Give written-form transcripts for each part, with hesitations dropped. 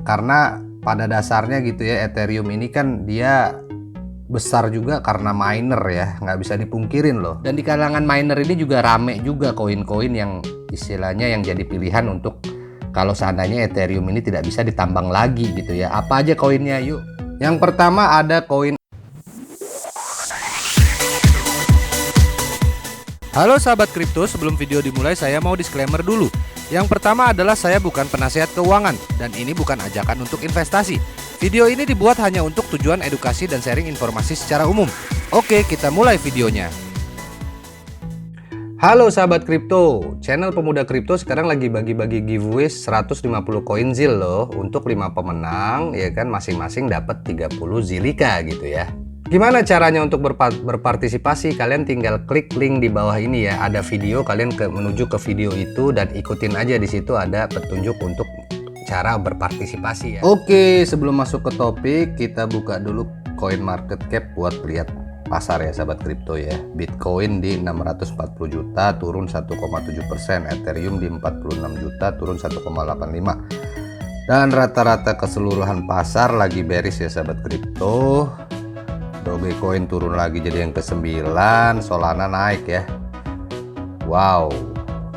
karena pada dasarnya gitu ya, Ethereum ini kan dia besar juga karena miner ya, nggak bisa dipungkirin loh. Dan di kalangan miner ini juga rame juga koin-koin yang istilahnya yang jadi pilihan untuk kalau seandainya Ethereum ini tidak bisa ditambang lagi gitu ya. Apa aja koinnya yuk? Yang pertama ada koin. Halo sahabat kripto, sebelum video dimulai saya mau disclaimer dulu. Yang pertama adalah saya bukan penasihat keuangan dan ini bukan ajakan untuk investasi. Video ini dibuat hanya untuk tujuan edukasi dan sharing informasi secara umum. Oke, kita mulai videonya. Halo sahabat kripto, channel Pemuda Kripto sekarang lagi bagi-bagi giveaway 150 koin ZIL loh untuk 5 pemenang, ya kan, masing-masing dapat 30 Zilliqa gitu ya. Gimana caranya untuk berpartisipasi? Kalian tinggal klik link di bawah ini ya, ada video, kalian menuju ke video itu dan ikutin aja, di situ ada petunjuk untuk cara berpartisipasi ya. Oke, sebelum masuk ke topik, kita buka dulu coin market cap buat lihat pasar ya sahabat kripto ya. Bitcoin di 640 juta turun 1,7%, Ethereum di 46 juta turun 1,85. Dan rata-rata keseluruhan pasar lagi bearish ya sahabat kripto. Dogecoin turun lagi jadi yang ke-9, Solana naik ya. Wow,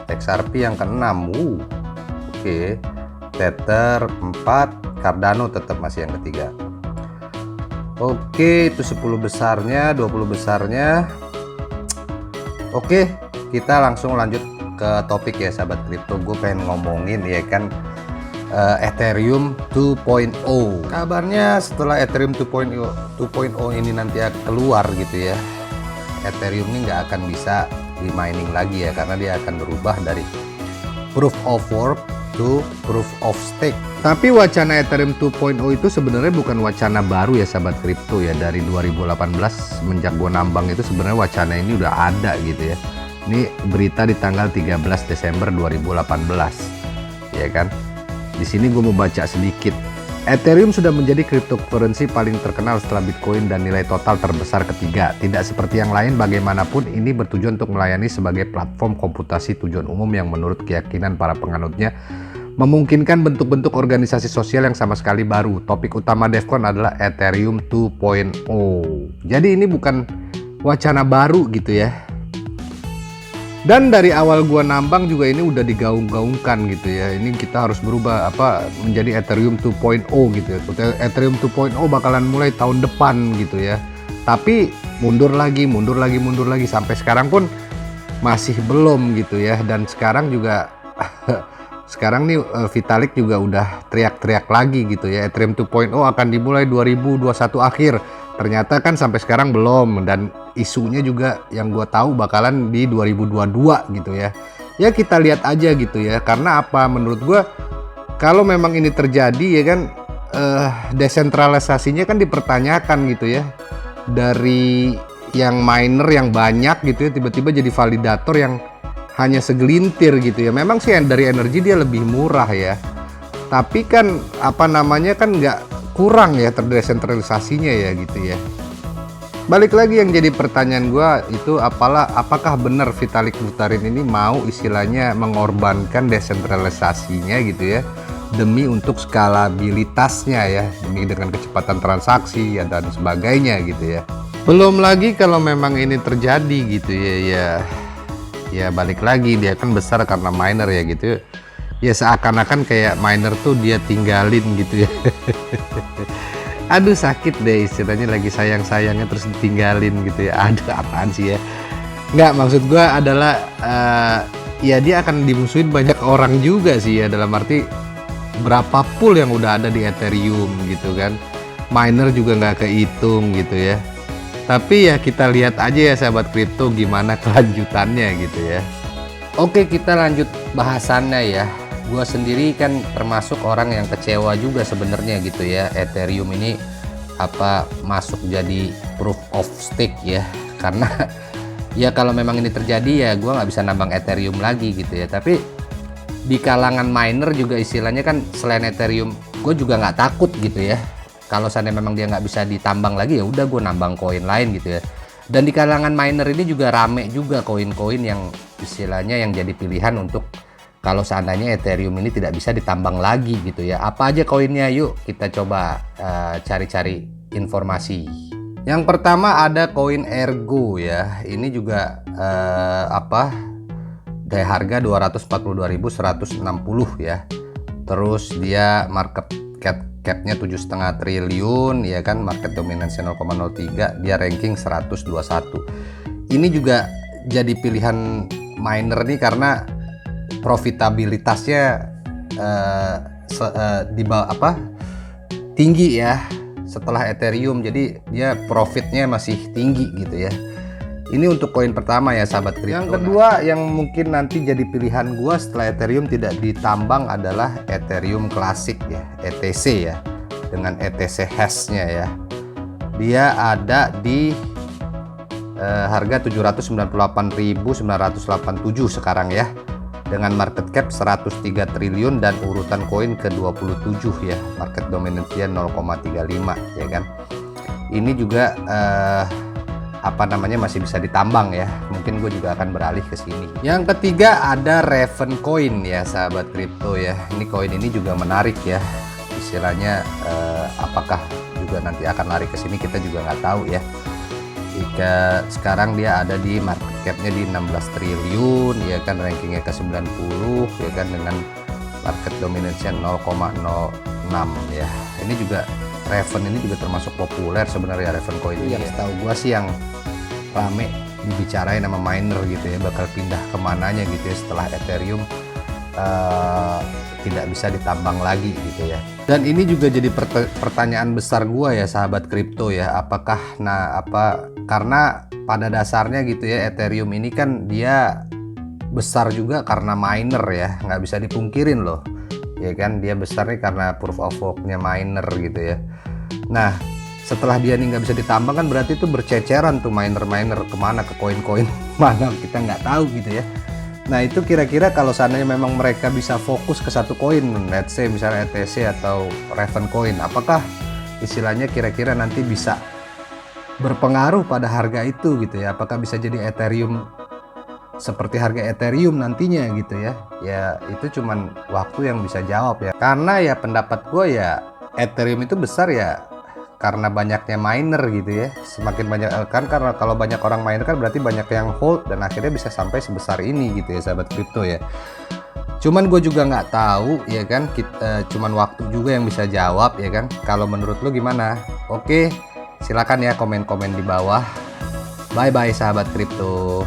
XRP yang ke-6. Oke. Tether 4, Cardano tetap masih yang ketiga. Oke, itu 10 besarnya, 20 besarnya. Oke, kita langsung lanjut ke topik ya sahabat kripto. Gue pengen ngomongin ya kan Ethereum 2.0. Kabarnya setelah Ethereum 2.0 ini nanti keluar gitu ya, Ethereum ini nggak akan bisa di mining lagi ya, karena dia akan berubah dari proof of work to proof of stake. Tapi wacana Ethereum 2.0 itu sebenarnya bukan wacana baru ya sahabat kripto ya. Dari 2018 semenjak gua nambang itu sebenarnya wacana ini udah ada gitu ya. Ini berita di tanggal 13 Desember 2018 ya kan. Di sini gue mau baca sedikit. Ethereum sudah menjadi cryptocurrency paling terkenal setelah Bitcoin dan nilai total terbesar ketiga. Tidak seperti yang lain, bagaimanapun ini bertujuan untuk melayani sebagai platform komputasi tujuan umum yang menurut keyakinan para penganutnya memungkinkan bentuk-bentuk organisasi sosial yang sama sekali baru. Topik utama DevCon adalah Ethereum 2.0. Jadi ini bukan wacana baru gitu ya. Dan dari awal gua nambang juga ini udah digaung-gaungkan gitu ya. Ini kita harus berubah menjadi Ethereum 2.0 gitu ya. Ethereum 2.0 bakalan mulai tahun depan gitu ya. Tapi mundur lagi sampai sekarang pun masih belum gitu ya. Dan sekarang juga sekarang nih Vitalik juga udah teriak-teriak lagi gitu ya. Ethereum 2.0 akan dimulai 2021 akhir. Ternyata kan sampai sekarang belum, dan isunya juga yang gue tahu bakalan di 2022 gitu ya. Ya kita lihat aja gitu ya. Karena apa? Menurut gue kalau memang ini terjadi ya kan, desentralisasinya kan dipertanyakan gitu ya. Dari yang miner yang banyak gitu ya, tiba-tiba jadi validator yang hanya segelintir gitu ya. Memang sih dari energi dia lebih murah ya. Tapi kan kan nggak kurang ya terdesentralisasinya ya gitu ya. Balik lagi yang jadi pertanyaan gua itu apakah benar Vitalik Buterin ini mau istilahnya mengorbankan desentralisasinya gitu ya demi untuk skalabilitasnya ya, demi dengan kecepatan transaksi ya dan sebagainya gitu ya. Belum lagi kalau memang ini terjadi gitu ya balik lagi dia kan besar karena miner ya gitu ya, seakan-akan kayak miner tuh dia tinggalin gitu ya. Aduh sakit deh istilahnya, lagi sayang-sayangnya terus ditinggalin gitu ya. Aduh apaan sih ya. Nggak, maksud gua adalah ya dia akan dimusuhin banyak orang juga sih ya, dalam arti berapa pool yang udah ada di Ethereum gitu kan. Miner juga nggak kehitung gitu ya. Tapi ya kita lihat aja ya sahabat kripto gimana kelanjutannya gitu ya. Oke, kita lanjut bahasannya ya. Gua sendiri kan termasuk orang yang kecewa juga sebenarnya gitu ya, Ethereum ini masuk jadi proof of stake ya. Karena ya kalau memang ini terjadi ya gua nggak bisa nambang Ethereum lagi gitu ya. Tapi di kalangan miner juga istilahnya kan selain Ethereum, gue juga nggak takut gitu ya. Kalau seandainya memang dia nggak bisa ditambang lagi ya udah gue nambang koin lain gitu ya. Dan di kalangan miner ini juga rame juga koin-koin yang istilahnya yang jadi pilihan untuk kalau seandainya Ethereum ini tidak bisa ditambang lagi gitu ya. Apa aja koinnya? Yuk kita coba cari-cari informasi. Yang pertama ada koin Ergo ya. Ini juga dari harga 242.160 ya. Terus dia market capnya 7,5 triliun ya kan, market dominance 0,03, dia ranking 121. Ini juga jadi pilihan miner nih karena profitabilitasnya di bawah tinggi ya setelah Ethereum, jadi dia profitnya masih tinggi gitu ya. Ini untuk koin pertama ya sahabat kripto. Yang kedua yang mungkin nanti jadi pilihan gua setelah Ethereum tidak ditambang adalah Ethereum klasik ya, ETC ya, dengan ETC hash-nya ya. Dia ada di harga 798.987 sekarang ya, dengan market cap 103 triliun dan urutan koin ke-27 ya, market dominance-nya 0,35 ya kan. Ini juga masih bisa ditambang ya. Mungkin gue juga akan beralih ke sini. Yang ketiga ada Raven Coin ya sahabat kripto ya. Ini koin ini juga menarik ya. Istilahnya apakah juga nanti akan lari ke sini kita juga nggak tahu ya. Jika sekarang dia ada di market cap-nya di 16 triliun ya kan, rankingnya ke 90 ya kan, dengan market dominance-nya 0,06 ya. Ini juga Raven ini juga termasuk populer sebenarnya, Raven Coin ini. Yang setahu gua sih yang rame dibicarain sama miner gitu ya, bakal pindah kemananya gitu ya setelah Ethereum tidak bisa ditambang lagi gitu ya. Dan ini juga jadi pertanyaan besar gua ya sahabat kripto ya, apakah karena pada dasarnya gitu ya Ethereum ini kan dia besar juga karena miner ya, nggak bisa dipungkirin loh ya kan, dia besar nih karena proof of work-nya miner gitu ya. Nah setelah dia nih nggak bisa ditambang kan berarti itu berceceran tuh miner kemana, ke koin-koin mana kita nggak tahu gitu ya. Nah itu kira-kira kalau seandainya memang mereka bisa fokus ke satu koin, let's say misalnya ETC atau Raven Coin, apakah istilahnya kira-kira nanti bisa berpengaruh pada harga itu gitu ya, apakah bisa jadi Ethereum seperti harga Ethereum nantinya gitu ya. Ya itu cuman waktu yang bisa jawab ya, karena ya pendapat gue ya Ethereum itu besar ya karena banyaknya miner gitu ya. Semakin banyak kan, karena kalau banyak orang miner kan berarti banyak yang hold dan akhirnya bisa sampai sebesar ini gitu ya sahabat kripto ya. Cuman gue juga nggak tahu ya kan, cuman waktu juga yang bisa jawab ya kan. Kalau menurut lu gimana? Oke, silakan ya komen-komen di bawah. Bye bye sahabat kripto.